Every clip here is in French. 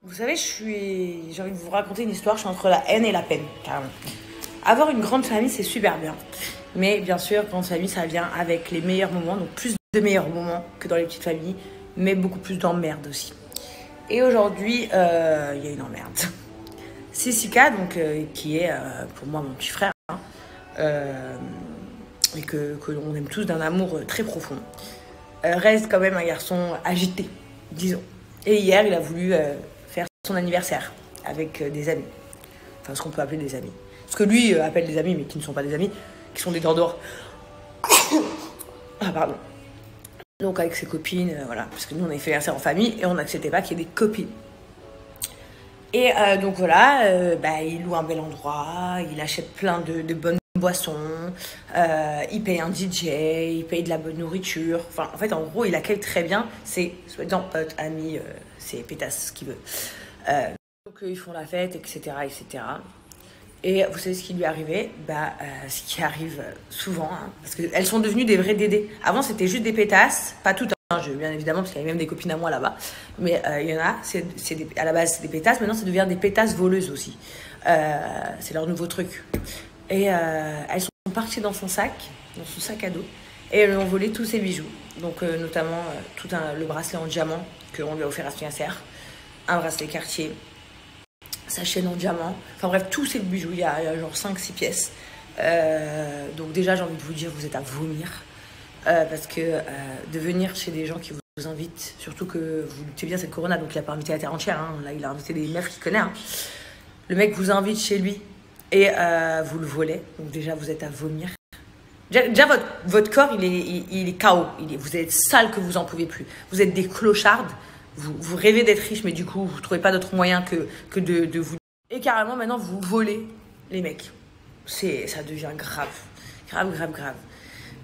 Vous savez, j'ai envie de vous raconter une histoire, je suis entre la haine et la peine, carrément. Avoir une grande famille, c'est super bien. Mais bien sûr, grande famille, ça vient avec les meilleurs moments, donc plus de meilleurs moments que dans les petites familles, mais beaucoup plus d'emmerdes aussi. Et aujourd'hui, il y a une emmerde. Sissika, donc, qui est pour moi mon petit frère, hein, et que l'on aime tous d'un amour très profond, reste quand même un garçon agité, disons. Et hier, il a voulu faire son anniversaire avec des amis. Enfin, ce qu'on peut appeler des amis. Parce que lui appelle des amis, mais qui ne sont pas des amis, qui sont des dindors. Ah, pardon. Donc avec ses copines, voilà. Parce que nous, on avait fait l'anniversaire en famille et on n'acceptait pas qu'il y ait des copines. Et donc voilà, il loue un bel endroit, il achète plein de bonnes boissons, il paye un DJ, il paye de la bonne nourriture. Enfin, en fait, en gros, il accueille très bien ses soi-disant potes, amis, ses pétasses, ce qu'il veut. Donc ils font la fête, etc., etc. Et vous savez ce qui lui est arrivé? Ce qui arrive souvent, hein, parce qu'elles sont devenues des vrais dédés. Avant, c'était juste des pétasses, pas toutes, hein, bien évidemment, parce qu'il y avait même des copines à moi là-bas. Mais il y en a, à la base, c'est des pétasses. Maintenant, ça devient des pétasses voleuses aussi. C'est leur nouveau truc. Et elles sont parties dans son sac à dos, et elles lui ont volé tous ses bijoux. Donc, notamment le bracelet en diamant qu'on lui a offert à son anniversaire, un bracelet Cartier, sa chaîne en diamant, enfin bref, tous ces bijoux, il y a genre 5-6 pièces. Donc déjà, j'ai envie de vous dire, vous êtes à vomir. Parce que de venir chez des gens qui vous invitent, surtout que vous luttez bien cette corona, donc il n'a pas invité la terre entière, hein. Là il a invité des meufs qu'il connaît. Hein. Le mec vous invite chez lui et vous le volez, donc déjà vous êtes à vomir. Déjà votre corps, il est KO, vous êtes sale que vous en pouvez plus. Vous êtes des clochardes. Vous rêvez d'être riche, mais du coup, vous ne trouvez pas d'autre moyen que de vous... Et carrément, maintenant, vous volez les mecs. Ça devient grave. Grave, grave, grave.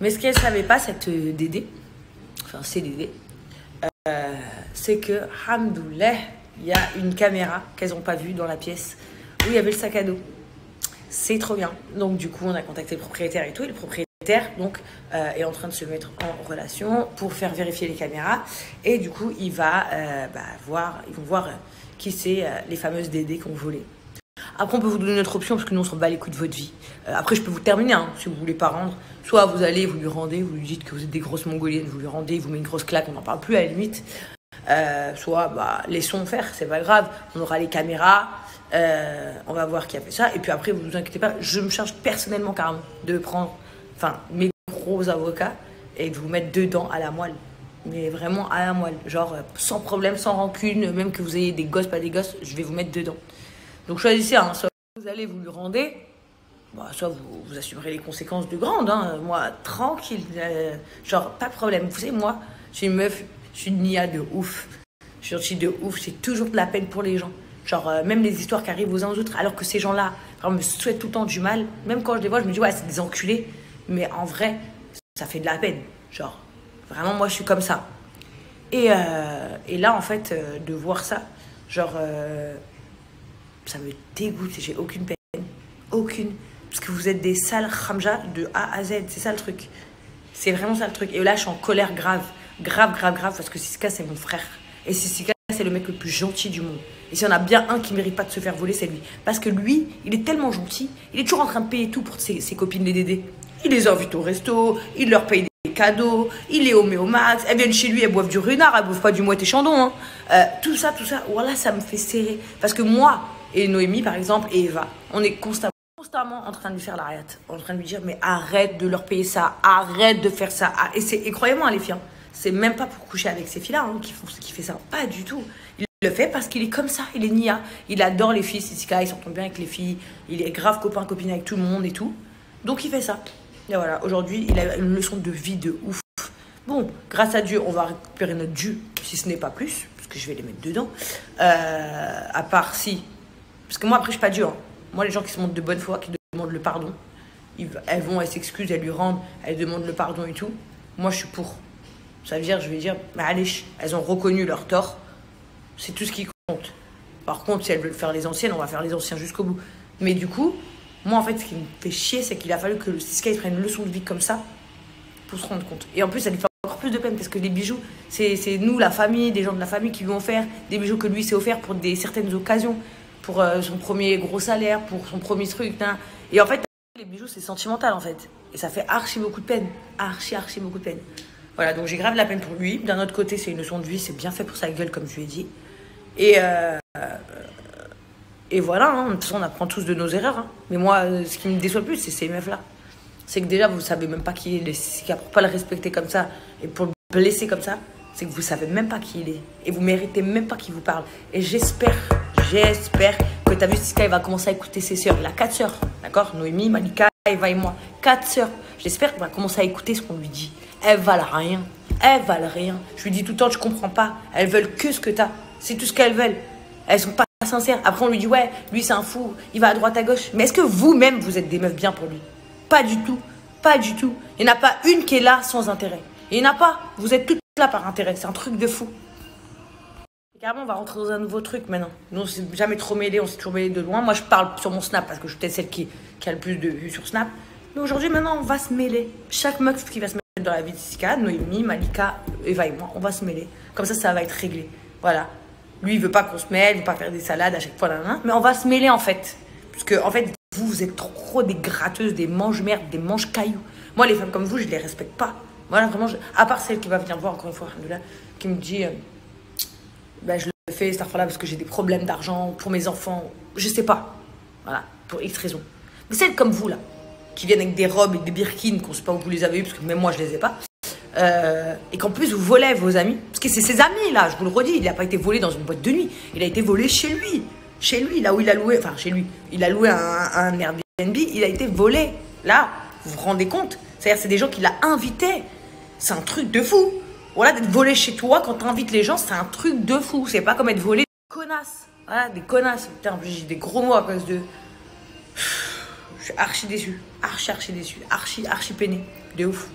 Mais ce qu'elle ne savait pas, cette Dédé, enfin, c'est Dédé, c'est que, hamdoulah, il y a une caméra qu'elles n'ont pas vue dans la pièce où il y avait le sac à dos. C'est trop bien. Donc, du coup, on a contacté le propriétaire et tout, et le propriétaire donc est en train de se mettre en relation pour faire vérifier les caméras, et du coup ils vont voir qui c'est les fameuses Dédé qu'on volait. Après on peut vous donner notre option parce que nous on s'en bat les couilles de votre vie. Après je peux vous terminer hein, si vous voulez pas rendre, soit vous allez, vous lui rendez, vous lui dites que vous êtes des grosses mongoliennes, vous lui rendez, il vous met une grosse claque, on n'en parle plus à la limite, soit laissons faire, c'est pas grave, on aura les caméras, on va voir qui a fait ça, et puis après vous inquiétez pas, je me charge personnellement carrément de prendre mes gros avocats et de vous mettre dedans à la moelle. Mais vraiment à la moelle. Genre sans problème, sans rancune, même que vous ayez des gosses, pas des gosses, je vais vous mettre dedans. Donc choisissez, hein, soit vous allez vous lui rendez, soit vous assumerez les conséquences de grande. Hein. Moi, tranquille, genre pas de problème. Vous savez, moi, je suis une meuf, je suis une nia de ouf. Je suis gentille de ouf, j'ai toujours de la peine pour les gens. Genre, même les histoires qui arrivent aux uns aux autres, alors que ces gens-là me souhaitent tout le temps du mal. Même quand je les vois, je me dis, ouais, c'est des enculés. Mais en vrai, ça fait de la peine. Genre, vraiment, moi, je suis comme ça. Et là, en fait, de voir ça, genre, ça me dégoûte. J'ai aucune peine. Aucune. Parce que vous êtes des sales khamja de A à Z. C'est ça le truc. C'est vraiment ça le truc. Et là, je suis en colère grave. Grave, grave, grave. Parce que Sissika, c'est mon frère. Et Sissika, c'est le mec le plus gentil du monde. Et s'il y en a bien un qui ne mérite pas de se faire voler, c'est lui. Parce que lui, il est tellement gentil. Il est toujours en train de payer tout pour ses copines les Dédé. Il les invite au resto, il leur paye des cadeaux, il les met au max, elles viennent chez lui, elles boivent du renard, elles boivent pas du mouette et chandon. Hein. Tout ça, voilà, ça me fait serrer. Parce que moi et Noémie, par exemple, et Eva, on est constamment en train de lui faire la riate, en train de lui dire, mais arrête de leur payer ça, arrête de faire ça. Et croyez-moi, les filles, hein, c'est même pas pour coucher avec ces filles-là hein, qui fait ça, pas du tout. Il le fait parce qu'il est comme ça, il est nia. Il adore les filles, Sissika, il s'entend bien avec les filles, il est grave copine avec tout le monde et tout. Donc il fait ça. Et voilà, aujourd'hui, il a une leçon de vie de ouf. Bon, grâce à Dieu, on va récupérer notre dû, si ce n'est pas plus, parce que je vais les mettre dedans. À part si... Parce que moi, après, je suis pas Dieu. Hein. Moi, les gens qui se montrent de bonne foi, qui demandent le pardon, elles s'excusent, elles lui rendent, elles demandent le pardon et tout. Moi, je suis pour. Ça veut dire, je vais dire, mais allez, elles ont reconnu leur tort. C'est tout ce qui compte. Par contre, si elles veulent faire les anciennes, on va faire les anciens jusqu'au bout. Mais du coup... Moi, en fait, ce qui me fait chier, c'est qu'il a fallu que Sissika prenne une leçon de vie comme ça pour se rendre compte. Et en plus, ça lui fait encore plus de peine parce que les bijoux, c'est nous, la famille, des gens de la famille qui lui ont offert, des bijoux que lui s'est offert pour certaines occasions, pour son premier gros salaire, pour son premier truc. Hein. Et en fait, les bijoux, c'est sentimental en fait. Et ça fait archi beaucoup de peine. Archi beaucoup de peine. Voilà, donc j'ai grave la peine pour lui. D'un autre côté, c'est une leçon de vie, c'est bien fait pour sa gueule, comme je lui ai dit. Et voilà, hein. De toute façon, on apprend tous de nos erreurs. Hein. Mais moi, ce qui me déçoit le plus, c'est ces meufs-là. C'est que déjà, vous savez même pas qui il est. C'est qu'à pour pas le respecter comme ça et pour le blesser comme ça, c'est que vous savez même pas qui il est. Et vous méritez même pas qu'il vous parle. Et j'espère que t'as vu, Sisika, il va commencer à écouter ses sœurs. Il a 4 sœurs, d'accord? Noémie, Malika, Eva et moi. 4 sœurs. J'espère qu'il va commencer à écouter ce qu'on lui dit. Elles valent rien. Elles valent rien. Je lui dis tout le temps, je comprends pas. Elles veulent que ce que t'as. C'est tout ce qu'elles veulent. Elles sont pas sincères. Après, on lui dit, ouais, lui, c'est un fou. Il va à droite, à gauche. Mais est-ce que vous-même, vous êtes des meufs bien pour lui? Pas du tout. Pas du tout. Il n'y en a pas une qui est là sans intérêt. Il n'y en a pas. Vous êtes toutes là par intérêt. C'est un truc de fou. Et carrément, on va rentrer dans un nouveau truc maintenant. Nous, on s'est jamais trop mêlés. On s'est toujours mêlés de loin. Moi, je parle sur mon Snap parce que je suis peut-être celle qui a le plus de vues sur Snap. Mais aujourd'hui, maintenant, on va se mêler. Chaque meuf qui va se mêler dans la vie de Sisika, Noémie, Malika, Eva et moi, on va se mêler. Comme ça va être réglé. Voilà. Lui, il veut pas qu'on se mêle, il veut pas faire des salades à chaque fois. Mais on va se mêler en fait. Parce que, en fait, vous êtes trop des gratteuses, des mange-merdes, des mange-cailloux. Moi, les femmes comme vous, je les respecte pas. Voilà, vraiment, à part celle qui va venir me voir encore une fois, qui me dit ben, je le fais cette fois-là parce que j'ai des problèmes d'argent pour mes enfants. Je sais pas. Voilà, pour X raisons. Mais celles comme vous, là, qui viennent avec des robes et des birkins, qu'on sait pas où vous les avez eues, parce que même moi, je les ai pas. Et qu'en plus, vous volez vos amis. Parce que c'est ses amis, là, je vous le redis. Il n'a pas été volé dans une boîte de nuit. Il a été volé chez lui. Chez lui, là où il a loué, enfin chez lui, il a loué un Airbnb, il a été volé. Là, vous vous rendez compte? C'est-à-dire, c'est des gens qu'il a invités. C'est un truc de fou. Voilà, d'être volé chez toi quand tu invites les gens, c'est un truc de fou. C'est pas comme être volé des connasses. Voilà, des connasses. Putain, j'ai des gros mots à cause de. Je suis archi déçu. Archi déçu. Archi peiné. De ouf.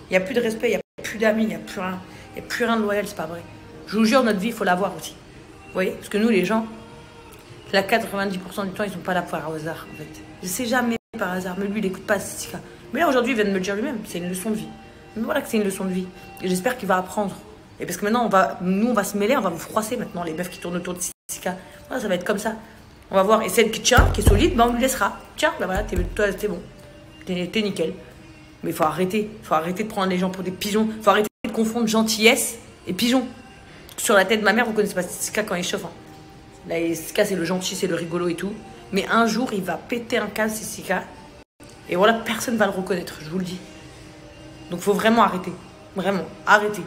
Il n'y a plus de respect, il n'y a plus d'amis, il n'y a plus rien. Il n'y a plus rien de loyal, c'est pas vrai. Je vous jure, notre vie, il faut l'avoir aussi. Vous voyez? Parce que nous, les gens. Là, 90% du temps, ils sont pas là par hasard, en fait. Je sais jamais par hasard, mais lui, il n'écoute pas Sisika. Mais là, aujourd'hui, il vient de me le dire lui-même, c'est une leçon de vie. Mais voilà que c'est une leçon de vie. Et j'espère qu'il va apprendre. Et parce que maintenant, on va se mêler, on va vous froisser maintenant, les meufs qui tournent autour de Sisika. Voilà, ça va être comme ça. On va voir. Et celle qui tient, qui est solide, ben, on lui laissera. Tiens, ben voilà, toi, t'es bon. T'es nickel. Mais il faut arrêter. Faut arrêter de prendre les gens pour des pigeons. Faut arrêter de confondre gentillesse et pigeon. Sur la tête de ma mère, vous connaissez pas Sisika quand il chauffe. Hein. Là, Sisika, c'est le gentil, c'est le rigolo et tout. Mais un jour, il va péter un câble, Sisika. Et voilà, personne ne va le reconnaître, je vous le dis. Donc, il faut vraiment arrêter. Vraiment, arrêter.